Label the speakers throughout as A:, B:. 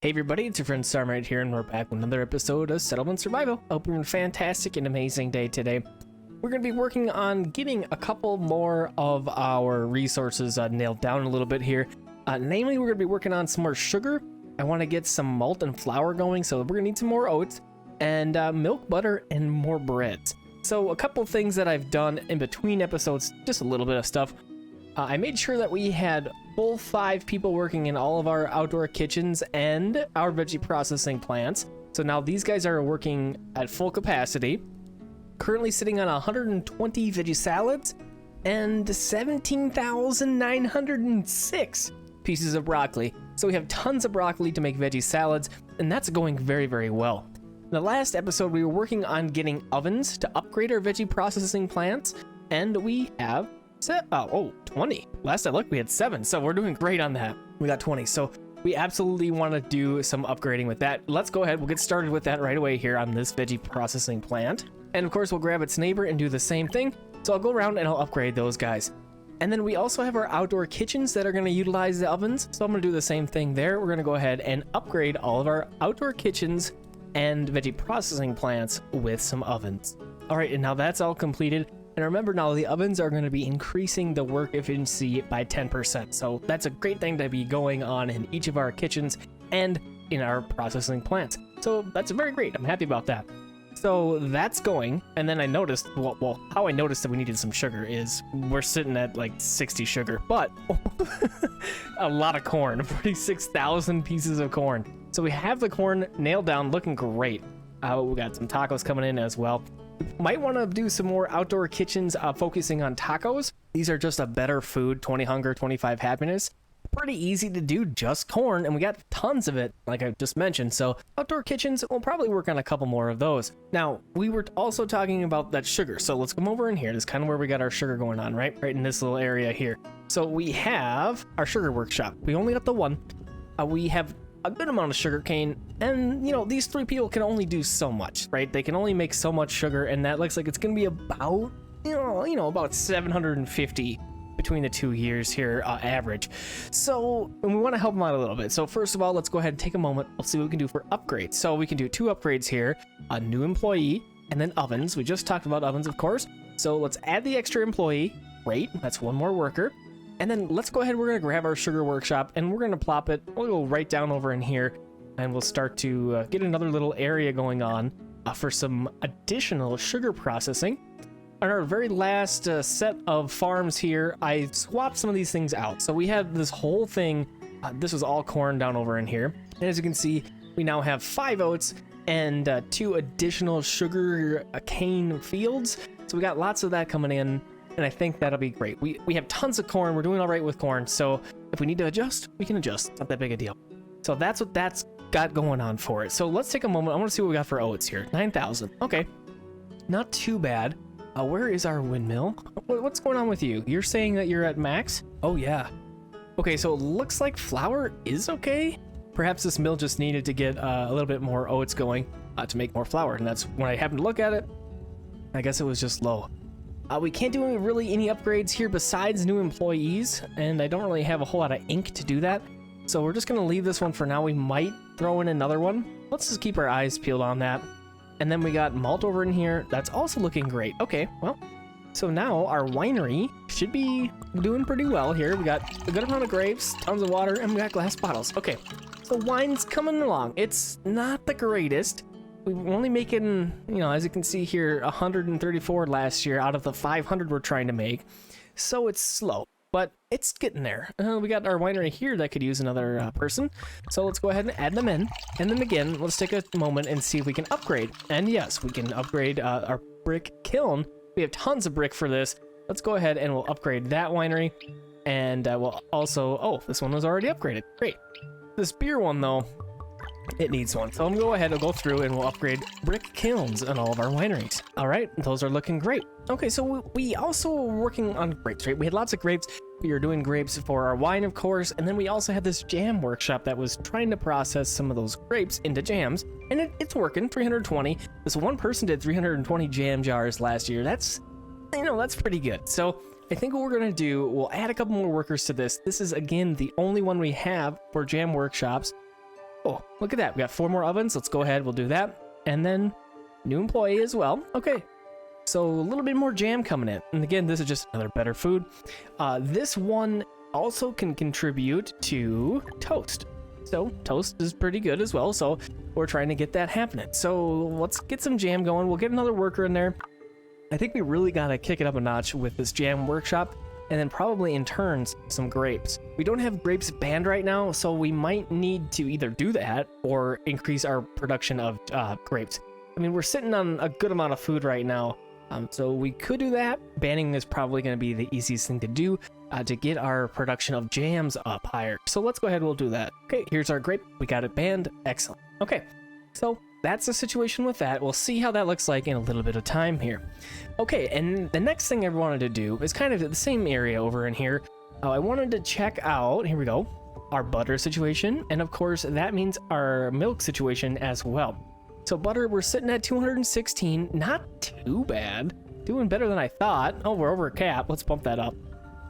A: Hey everybody, it's your friend Sarmate here, and we're back with another episode of Settlement Survival. Hope you're having a fantastic and amazing day today. We're going to be working on getting a couple more of our resources nailed down a little bit here. Namely, we're going to be working on some more sugar. I want to get some malt and flour going, so we're going to need some more oats, and milk, butter, and more bread. So a couple things that I've done in between episodes, just a little bit of stuff. I made sure that we had full 5 people working in all of our outdoor kitchens and our veggie processing plants. So now these guys are working at full capacity. Currently sitting on 120 veggie salads and 17,906 pieces of broccoli. So we have tons of broccoli to make veggie salads, and that's going very, very well. In the last episode, we were working on getting ovens to upgrade our veggie processing plants, and we have 20. Last I looked, we had 7, so we're doing great on that. We got 20, so we absolutely want to do some upgrading with that. Let's go ahead, we'll get started with that right away here on this veggie processing plant. And of course, we'll grab its neighbor and do the same thing. So I'll go around and I'll upgrade those guys. And then we also have our outdoor kitchens that are going to utilize the ovens. So I'm going to do the same thing there. We're going to go ahead and upgrade all of our outdoor kitchens and veggie processing plants with some ovens. All right, and now that's all completed. And remember now, the ovens are going to be increasing the work efficiency by 10%. So that's a great thing to be going on in each of our kitchens and in our processing plants. So that's very great. I'm happy about that. So that's going. And then I noticed, well, how I noticed that we needed some sugar is we're sitting at like 60 sugar, but a lot of corn, 46,000 pieces of corn. So we have the corn nailed down, looking great. We got some tacos coming in as well. Might want to do some more outdoor kitchens focusing on tacos. These are just a better food, 20 hunger, 25 happiness. Pretty easy to do, just corn, and we got tons of it, like I just mentioned. So outdoor kitchens, we'll probably work on a couple more of those. Now, we were also talking about that sugar, so let's come over in here. This is kind of where we got our sugar going on, right in this little area here. So we have our sugar workshop. We only got the one. We have a good amount of sugar cane, and you know, these 3 people can only do so much, right? They can only make so much sugar, and that looks like it's gonna be about about 750 between the 2 years here, average. So we want to help them out a little bit. So first of all, let's go ahead and take a moment. We'll see what we can do for upgrades. So we can do 2 upgrades here: a new employee and then ovens. We just talked about ovens, of course, so let's add the extra employee. Great, that's 1 more worker. And then let's go ahead, we're going to grab our sugar workshop and we're going to plop it. We'll go right down over in here and we'll start to get another little area going on for some additional sugar processing. On our very last set of farms here, I swapped some of these things out. So we had this whole thing, this was all corn down over in here. And as you can see, we now have 5 oats and 2 additional sugar cane fields. So we got lots of that coming in. And I think that'll be great. We have tons of corn. We're doing all right with corn. So if we need to adjust, we can adjust. It's not that big a deal. So that's what that's got going on for it. So let's take a moment. I want to see what we got for oats here. 9,000. Okay. Not too bad. Where is our windmill? What's going on with you? You're saying that you're at max? Oh, yeah. Okay, so it looks like flour is okay. Perhaps this mill just needed to get a little bit more oats going to make more flour. And that's when I happened to look at it. I guess it was just low. We can't do any upgrades here besides new employees, and I don't really have a whole lot of ink to do that. So we're just going to leave this one for now. We might throw in another one. Let's just keep our eyes peeled on that. And then we got malt over in here. That's also looking great. Okay, well, so now our winery should be doing pretty well here. We got a good amount of grapes, tons of water, and we got glass bottles. Okay, so wine's coming along. It's not the greatest. We're only making, as you can see here, 134 last year out of the 500 we're trying to make. So it's slow, but it's getting there. We got our winery here that could use another person. So let's go ahead and add them in. And then again, let's take a moment and see if we can upgrade. And yes, we can upgrade our brick kiln. We have tons of brick for this. Let's go ahead and we'll upgrade that winery. And we'll also, this one was already upgraded. Great. This beer one though, it needs one. So I'm gonna go ahead and go through and we'll upgrade brick kilns on all of our wineries. All right, those are looking great. Okay, so we also were working on grapes, right? We had lots of grapes. We were doing grapes for our wine, of course, and then we also had this jam workshop that was trying to process some of those grapes into jams, and it's working. 320. This one person did 320 jam jars last year. That's pretty good. So I think what we're gonna do, we'll add a couple more workers to this. This is again the only one we have for jam workshops. Oh, look at that. We got 4 more ovens. Let's go ahead. We'll do that. And then new employee as well. Okay. So a little bit more jam coming in. And again, this is just another better food. This one also can contribute to toast. So toast is pretty good as well. So we're trying to get that happening. So let's get some jam going. We'll get another worker in there. I think we really got to kick it up a notch with this jam workshop, and then probably in turns some grapes. We don't have grapes banned right now, so we might need to either do that or increase our production of grapes. I mean, we're sitting on a good amount of food right now, so we could do that. Banning is probably going to be the easiest thing to do to get our production of jams up higher. So let's go ahead, we'll do that. Okay, here's our grape. We got it banned. Excellent. Okay, so that's the situation with that. We'll see how that looks like in a little bit of time here. Okay, and the next thing I wanted to do is kind of the same area over in here. I wanted to check out, here we go, our butter situation. And of course, that means our milk situation as well. So butter, we're sitting at 216, not too bad. Doing better than I thought. Oh, we're over a cap. Let's bump that up.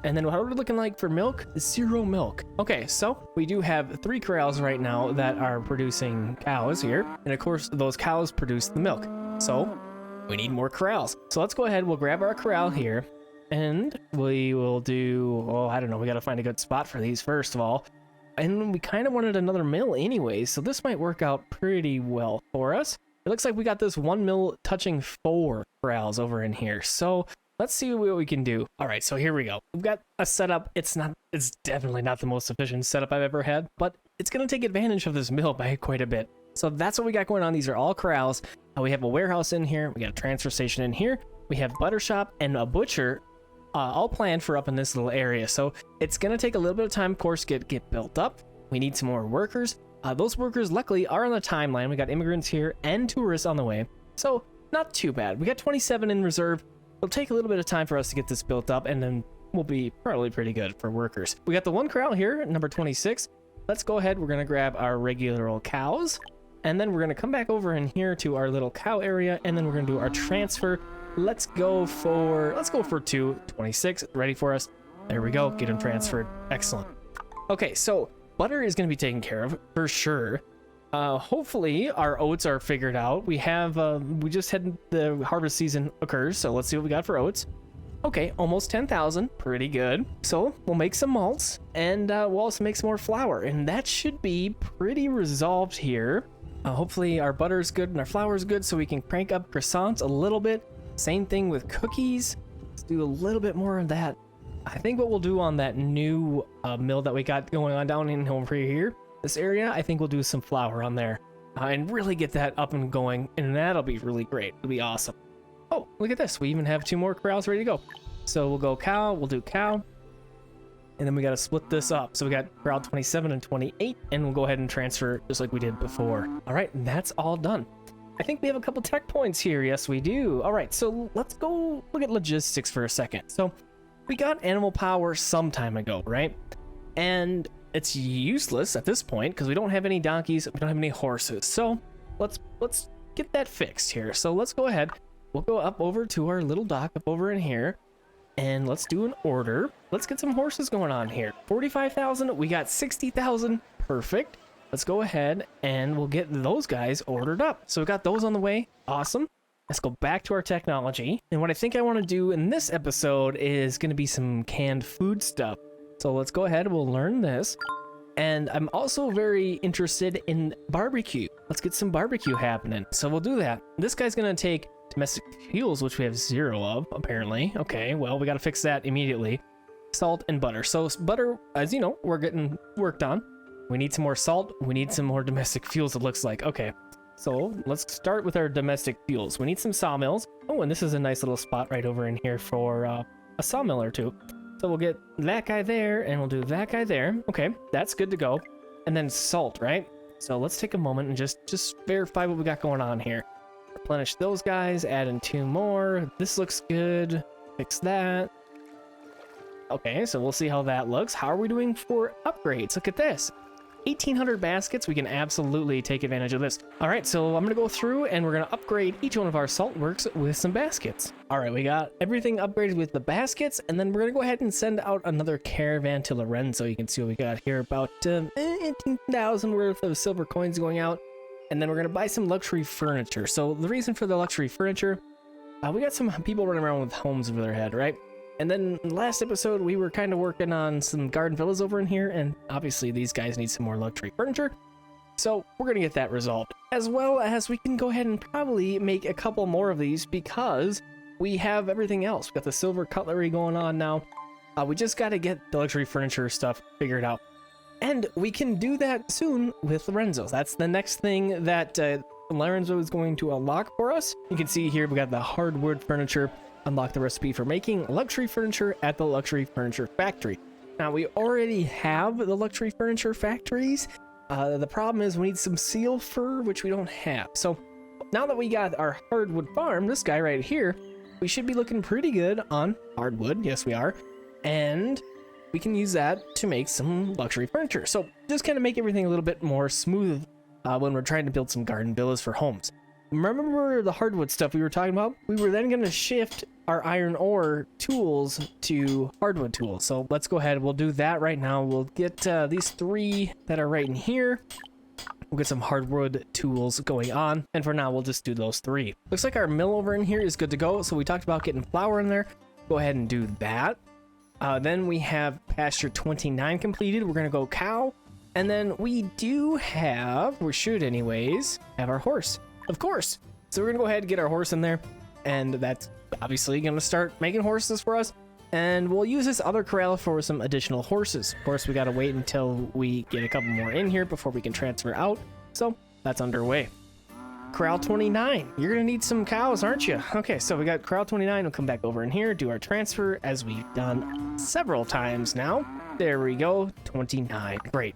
A: And then what are we looking like for milk? 0 milk. Okay, so we do have 3 corrals right now that are producing cows here. And of course, those cows produce the milk. So we need more corrals. So let's go ahead. We'll grab our corral here. And we will do, oh, I don't know. We got to find a good spot for these first of all. And we kind of wanted another mill anyway. So this might work out pretty well for us. It looks like we got this 1 mill touching 4 corrals over in here. So let's see what we can do. All right, so here we go. We've got a setup. It's definitely not the most efficient setup I've ever had, but it's going to take advantage of this mill by quite a bit. So that's what we got going on. These are all corrals. We have a warehouse in here. We got a transfer station in here. We have butter shop and a butcher all planned for up in this little area. So it's going to take a little bit of time, of course, get built up. We need some more workers. Those workers, luckily, are on the timeline. We got immigrants here and tourists on the way. So not too bad. We got 27 in reserve. It'll take a little bit of time for us to get this built up, and then we'll be probably pretty good for workers. We got the 1 corral here, number 26. Let's go ahead. We're going to grab our regular old cows, and then we're going to come back over in here to our little cow area, and then we're going to do our transfer. Let's go for 26. Ready for us. There we go. Get them transferred. Excellent. Okay, so butter is going to be taken care of for sure. Hopefully our oats are figured out. We just had the harvest season occurs, so let's see what we got for oats. Okay, almost 10,000, pretty good. So we'll make some malts, and we'll also make some more flour, and that should be pretty resolved here. Hopefully our butter is good and our flour is good, so we can crank up croissants a little bit. Same thing with cookies. Let's do a little bit more of that. I think what we'll do on that new mill that we got going on down in over here, this area, I think we'll do some flour on there and really get that up and going, and that'll be really great. It'll be awesome. Oh, look at this. We even have 2 more corrals ready to go. So we'll go cow, we'll do cow, and then we got to split this up. So we got corral 27 and 28, and we'll go ahead and transfer just like we did before. All right, that's all done. I think we have a couple tech points here. Yes, we do. All right, so let's go look at logistics for a second. So we got animal power some time ago, right? And it's useless at this point because we don't have any donkeys, we don't have any horses. So let's get that fixed here. So let's go ahead. We'll go up over to our little dock up over in here, and let's do an order. Let's get some horses going on here. 45,000. We got 60,000. Perfect. Let's go ahead and we'll get those guys ordered up. So we got those on the way. Awesome. Let's go back to our technology. And what I think I want to do in this episode is going to be some canned food stuff. So let's go ahead. We'll learn this. And I'm also very interested in barbecue. Let's get some barbecue happening. So we'll do that. This guy's going to take domestic fuels, which we have 0 of, apparently. Okay, well, we got to fix that immediately. Salt and butter. So butter, as you know, we're getting worked on. We need some more salt. We need some more domestic fuels, it looks like. Okay, so let's start with our domestic fuels. We need some sawmills. Oh, and this is a nice little spot right over in here for a sawmill or 2. So we'll get that guy there, and we'll do that guy there. Okay, that's good to go. And then salt, right? So let's take a moment and just verify what we got going on here. Replenish those guys, add in 2 more. This looks good. Fix that. Okay, so we'll see how that looks. How are we doing for upgrades? Look at this. 1,800 baskets. We can absolutely take advantage of this. All right, so I'm gonna go through and we're gonna upgrade each one of our salt works with some baskets. All right, we got everything upgraded with the baskets, and then we're gonna go ahead and send out another caravan to Lorenzo. You can see what we got here, about 18,000 worth of silver coins going out. And then we're gonna buy some luxury furniture. So the reason for the luxury furniture, we got some people running around with homes over their head, right? And then last episode, we were kind of working on some garden villas over in here, and obviously these guys need some more luxury furniture. So we're gonna get that resolved. As well as we can go ahead and probably make a couple more of these because we have everything else. We got the silver cutlery going on now. We just gotta get the luxury furniture stuff figured out. And we can do that soon with Lorenzo. That's the next thing that Lorenzo is going to unlock for us. You can see here we got the hardwood furniture. Unlock the recipe for making luxury furniture at the luxury furniture factory. Now we already have the luxury furniture factories. The problem is we need some seal fur, which we don't have. So now that we got our hardwood farm, this guy right here, we should be looking pretty good on hardwood. Yes, we are. And we can use that to make some luxury furniture. So just kind of make everything a little bit more smooth when we're trying to build some garden villas for homes. Remember the hardwood stuff we were talking about? We were then going to shift our iron ore tools to hardwood tools. So let's go ahead. We'll do that right now. We'll get these 3 that are right in here. We'll get some hardwood tools going on. And for now, we'll just do those 3. Looks like our mill over in here is good to go. So we talked about getting flour in there. Go ahead and do that. Then we have pasture 29 completed. We're going to go cow. And then we should anyways, have our horse. Of course. So we're going to go ahead and get our horse in there. And that's obviously going to start making horses for us. And we'll use this other corral for some additional horses. Of course, we got to wait until we get a couple more in here before we can transfer out. So that's underway. Corral 29. You're going to need some cows, aren't you? Okay, so we got Corral 29. We'll come back over in here, do our transfer as we've done several times now. There we go. 29. Great.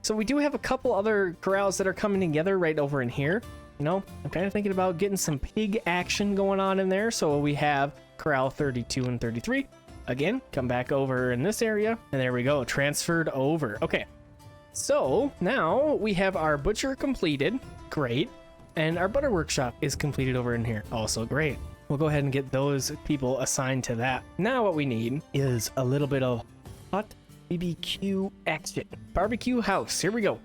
A: So we do have a couple other corrals that are coming together right over in here. You know, I'm kind of thinking about getting some pig action going on in there. So we have Corral 32 and 33. Again, come back over in this area. And there we go. Transferred over. Okay. So now we have our butcher completed. Great. And our butter workshop is completed over in here. Also great. We'll go ahead and get those people assigned to that. Now what we need is a little bit of hot BBQ action. Barbecue house. Here we go.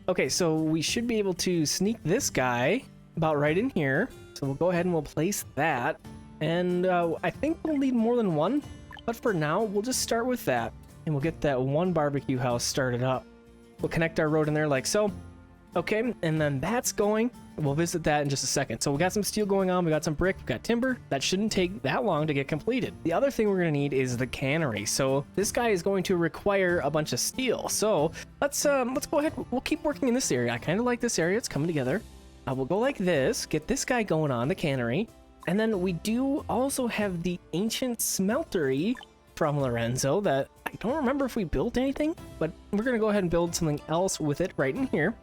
A: Okay, so we should be able to sneak this guy about right in here. So we'll go ahead and we'll place that. And I think we'll need more than one. But for now, we'll just start with that. And we'll get that one barbecue house started up. We'll connect our road in there like so. Okay, and then that's going. We'll visit that in just a second. So we got some steel going on. We got some brick. We got timber. That shouldn't take that long to get completed. The other thing we're going to need is the cannery. So this guy is going to require a bunch of steel. So let's go ahead. We'll keep working in this area. I kind of like this area. It's coming together. We'll go like this. Get this guy going on the cannery. And then we do also have the ancient smeltery from Lorenzo that I don't remember if we built anything, but we're going to go ahead and build something else with it right in here.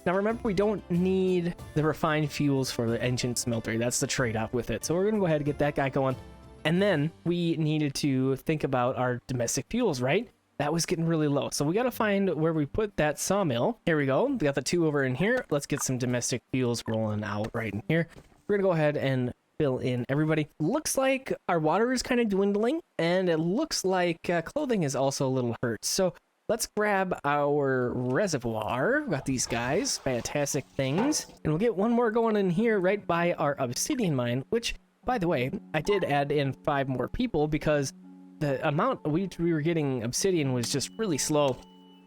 A: Now remember, we don't need the refined fuels for the ancient smeltery. That's the trade-off with it. So we're going to go ahead and get that guy going. And then we needed to think about our domestic fuels, right? That was getting really low. So we got to find where we put that sawmill. Here we go. We got the 2 over in here. Let's get some domestic fuels rolling out right in here. We're going to go ahead and fill in everybody. Looks like our water is kind of dwindling, and it looks like clothing is also a little hurt. So let's grab our reservoir. Got these guys, fantastic things. And we'll get one more going in here right by our obsidian mine, which, by the way, I did add in 5 more people because the amount we were getting obsidian was just really slow.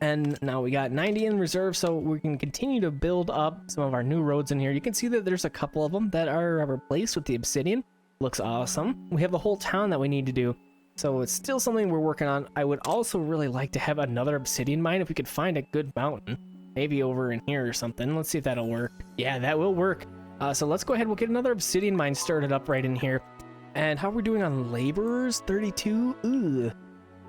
A: And now we got 90 in reserve, so we can continue to build up some of our new roads in here. You can see that there's a couple of them that are replaced with the obsidian. Looks awesome. We have the whole town that we need to do. So it's still something we're working on. I would also really like to have another obsidian mine if we could find a good mountain. Maybe over in here or something. Let's see if that'll work. Yeah, that will work. So let's go ahead. We'll get another obsidian mine started up right in here. And how are we doing on laborers? 32? Ugh.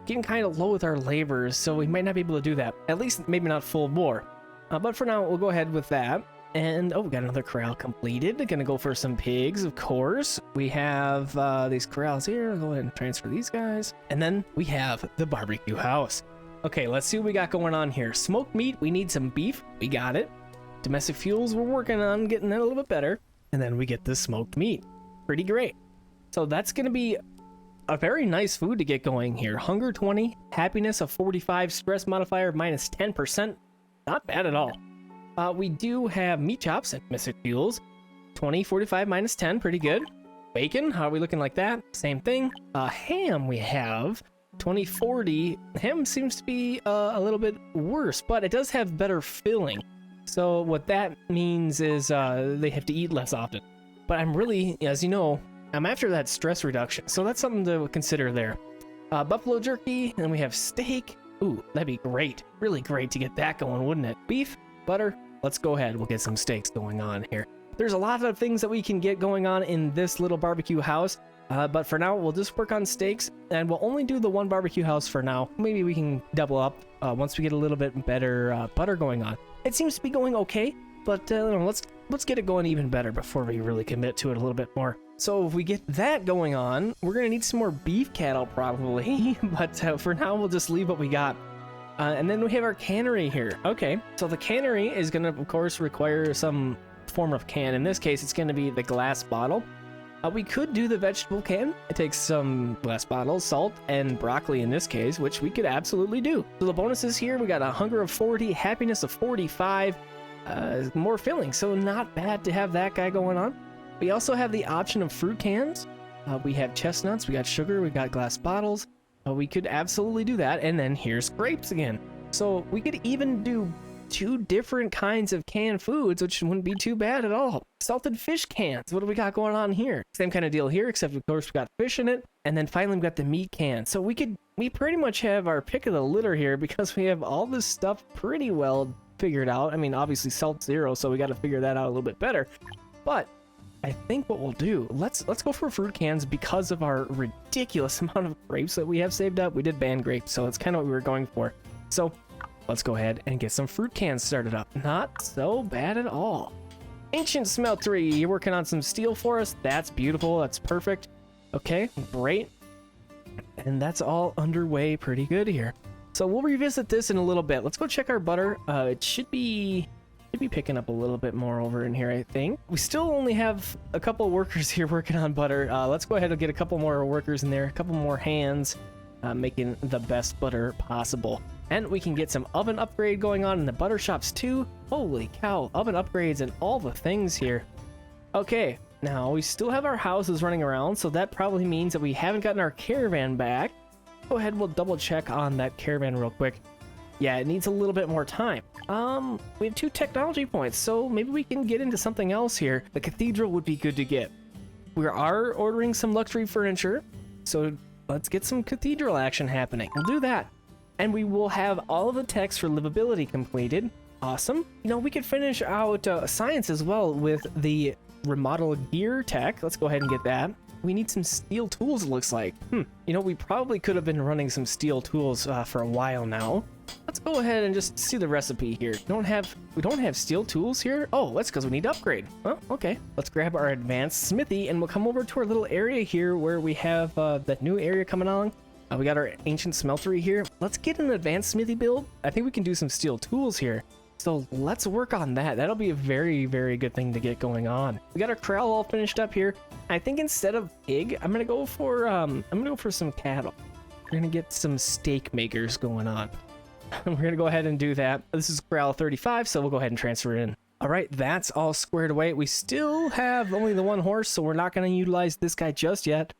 A: Getting kind of low with our laborers, so we might not be able to do that. At least maybe not full bore. But for now, we'll go ahead with that. And, oh, we got another corral completed. Gonna go for some pigs, of course. We have these corrals here. I'll go ahead and transfer these guys. And then we have the barbecue house. Okay, let's see what we got going on here. Smoked meat, we need some beef. We got it. Domestic fuels, we're working on getting that a little bit better. And then we get the smoked meat. Pretty great. So that's going to be a very nice food to get going here. Hunger 20, happiness of 45, stress modifier of minus 10%. Not bad at all. We do have meat chops and domestic fuels. 20, 45, minus 10, pretty good. Bacon, how are we looking like that? Same thing. Ham we have. 2040. Ham seems to be a little bit worse, but it does have better filling. So what that means is they have to eat less often. But I'm really, as you know, I'm after that stress reduction. So that's something to consider there. Buffalo jerky, and we have steak. Ooh, that'd be great. Really great to get that going, wouldn't it? Beef, butter. Let's go ahead. We'll get some steaks going on here. There's a lot of things that we can get going on in this little barbecue house. But for now, we'll just work on steaks, and we'll only do the one barbecue house for now. Maybe we can double up once we get a little bit better butter going on. It seems to be going okay, but let's get it going even better before we really commit to it a little bit more. So if we get that going on, we're gonna need some more beef cattle probably, but for now we'll just leave what we got. And then we have our cannery here. Okay, so the cannery is gonna, of course, require some form of can. In this case, it's gonna be the glass bottle. We could do the vegetable can. It takes some glass bottles, salt, and broccoli in this case, which we could absolutely do. So the bonuses here, we got a hunger of 40, happiness of 45, more filling. So not bad to have that guy going on. We also have the option of fruit cans. We have chestnuts, we got sugar, we got glass bottles. We could absolutely do that. And then here's grapes again. So we could even do 2 different kinds of canned foods, which wouldn't be too bad at all. Salted fish cans. What do we got going on here? Same kind of deal here, except of course we got fish in it. And then finally we got the meat can. So we pretty much have our pick of the litter here because we have all this stuff pretty well figured out. I mean, obviously salt 0, so we got to figure that out a little bit better. But I think what we'll do, let's go for fruit cans because of our ridiculous amount of grapes that we have saved up. We did ban grapes, so it's kind of what we were going for. So let's go ahead and get some fruit cans started up. Not so bad at all. Ancient Smeltery, you're working on some steel for us. That's beautiful. That's perfect. Okay, great. And that's all underway pretty good here. So we'll revisit this in a little bit. Let's go check our butter. It should be picking up a little bit more over in here, I think. We still only have a couple of workers here working on butter. Let's go ahead and get a couple more workers in there, a couple more hands, making the best butter possible. And we can get some oven upgrade going on in the butter shops too. Holy cow, oven upgrades and all the things here. Okay, now we still have our houses running around, so that probably means that we haven't gotten our caravan back. Go ahead, we'll double check on that caravan real quick. Yeah, it needs a little bit more time. We have 2 technology points, so maybe we can get into something else here. The cathedral would be good to get. We are ordering some luxury furniture, so let's get some cathedral action happening. We'll do that. And we will have all of the techs for livability completed. Awesome. You know, we could finish out science as well with the remodel gear tech. Let's go ahead and get that. We need some steel tools, it looks like. You know, we probably could have been running some steel tools for a while now. Let's go ahead and just see the recipe here. We don't have steel tools here? Oh, that's because we need to upgrade. Well, okay. Let's grab our advanced smithy and we'll come over to our little area here where we have that new area coming along. We got our ancient smeltery here. Let's get an advanced smithy build. I think we can do some steel tools here. So let's work on that. That'll be a very, very good thing to get going on. We got our corral all finished up here. I think instead of pig, I'm gonna go for some cattle. We're gonna get some steak makers going on. We're gonna go ahead and do that. This is corral 35, so we'll go ahead and transfer it in. All right, that's all squared away. We still have only the 1 horse, so we're not gonna utilize this guy just yet.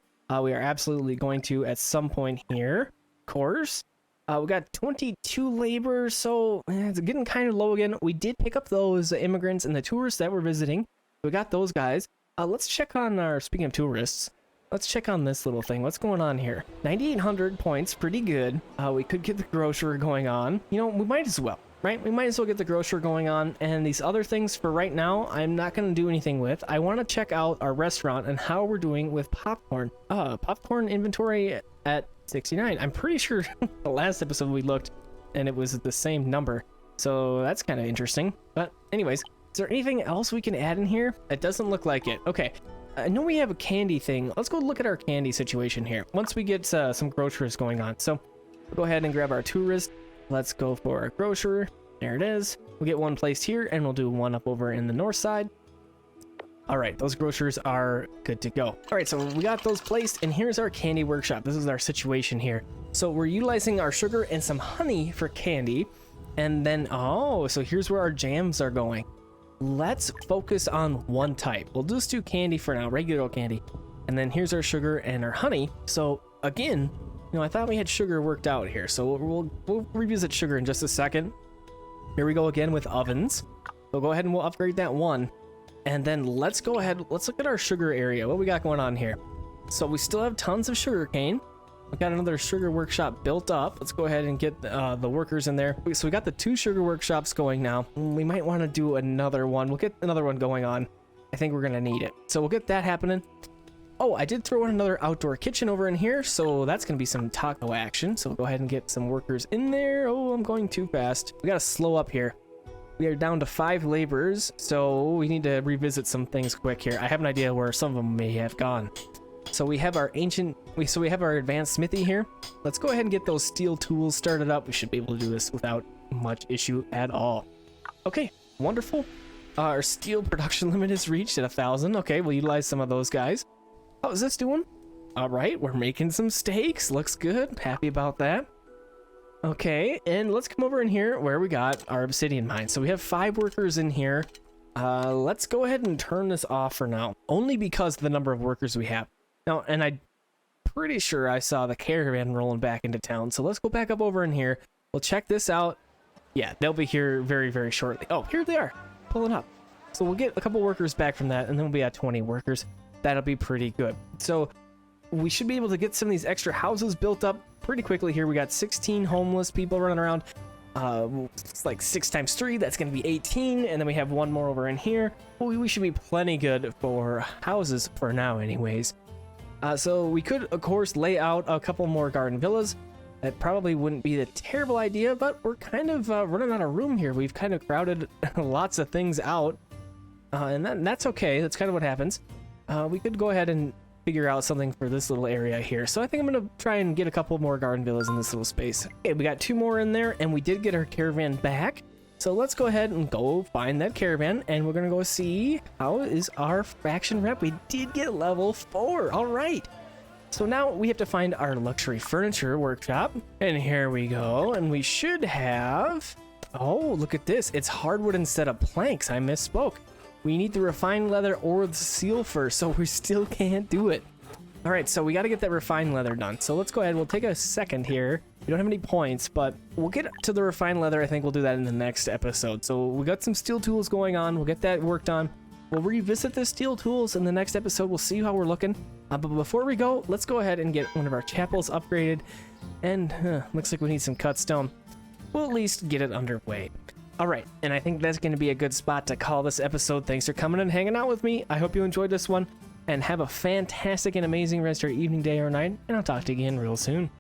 A: We are absolutely going to at some point here. Of course. We got 22 labor, so it's getting kind of low again. We did pick up those immigrants and the tourists that were visiting. We got those guys. Let's check on our, speaking of tourists, let's check on this little thing. What's going on here? 9,800 points, pretty good. We could get the grocer going on. You know, we might as well, right? We might as well get the grocer going on. And these other things for right now, I'm not going to do anything with. I want to check out our restaurant and how we're doing with popcorn. Popcorn inventory at 69. I'm pretty sure the last episode we looked and it was the same number. So that's kind of interesting. But anyways, is there anything else we can add in here? It doesn't look like it. Okay. I know we have a candy thing. Let's go look at our candy situation here once we get some groceries going on. So we'll go ahead and grab our tourist. let's go for our grocer. There it is. We'll get one placed here, and we'll do one up over in the north side. All right, those grocers are good to go. All right, so we got those placed, and here's our candy workshop. This is our situation here. So we're utilizing our sugar and some honey for candy, and then, oh, so here's where our jams are going. Let's focus on one type. We'll just do candy for now, regular old candy. And then here's our sugar and our honey. So again, you know, I thought we had sugar worked out here, so we'll revisit sugar in just a second. Here we go again with ovens. So go ahead and we'll upgrade that one. And then let's go ahead, let's look at our sugar area. What we got going on here? So we still have tons of sugar cane. We got another sugar workshop built up. Let's go ahead and get the workers in there. So we got the 2 sugar workshops going now. We might want to do another one. We'll get another one going on. I think we're going to need it. So we'll get that happening. Oh, I did throw in another outdoor kitchen over in here. So that's going to be some taco action. So we'll go ahead and get some workers in there. Oh, I'm going too fast. We got to slow up here. We are down to 5 laborers, so we need to revisit some things quick here. I have an idea where some of them may have gone. So we have our we have our advanced smithy here. Let's go ahead and get those steel tools started up. We should be able to do this without much issue at all. Okay, wonderful. Our steel production limit is reached at 1,000. Okay, we'll utilize some of those guys. How is this doing? All right, we're making some steaks. Looks good. Happy about that. Okay, and let's come over in here where we got our obsidian mine. So we have 5 workers in here. Let's go ahead and turn this off for now, only because of the number of workers we have. Now, and I'm pretty sure I saw the caravan rolling back into town. So let's go back up over in here. We'll check this out. Yeah, they'll be here very, very shortly. Oh, here they are, pulling up. So we'll get a couple workers back from that, and then we'll be at 20 workers. That'll be pretty good. So we should be able to get some of these extra houses built up pretty quickly here. We got 16 homeless people running around. It's like 6 times 3, that's going to be 18, and then we have one more over in here. We should be plenty good for houses for now anyways. So we could of course lay out a couple more garden villas. That probably wouldn't be a terrible idea, but we're kind of running out of room here. We've kind of crowded lots of things out, and that's okay. That's kind of what happens. We could go ahead and figure out something for this little area here. So I think I'm gonna try and get a couple more garden villas in this little space. Okay, we got 2 more in there, and we did get our caravan back. So let's go ahead and go find that caravan, and we're gonna go see how is our faction rep. We did get level 4. All right. So now we have to find our luxury furniture workshop, and here we go. And we should have, oh, look at this. It's hardwood instead of planks. I misspoke. We need the refined leather or the seal first, so we still can't do it. All right, so we got to get that refined leather done. So let's go ahead. We'll take a second here. We don't have any points, but we'll get to the refined leather. I think we'll do that in the next episode. So we got some steel tools going on. We'll get that worked on. We'll revisit the steel tools in the next episode. We'll see how we're looking. But before we go, let's go ahead and get one of our chapels upgraded. And looks like we need some cut stone. We'll at least get it underway. All right, and I think that's going to be a good spot to call this episode. Thanks for coming and hanging out with me. I hope you enjoyed this one, and have a fantastic and amazing rest of your evening, day, or night, and I'll talk to you again real soon.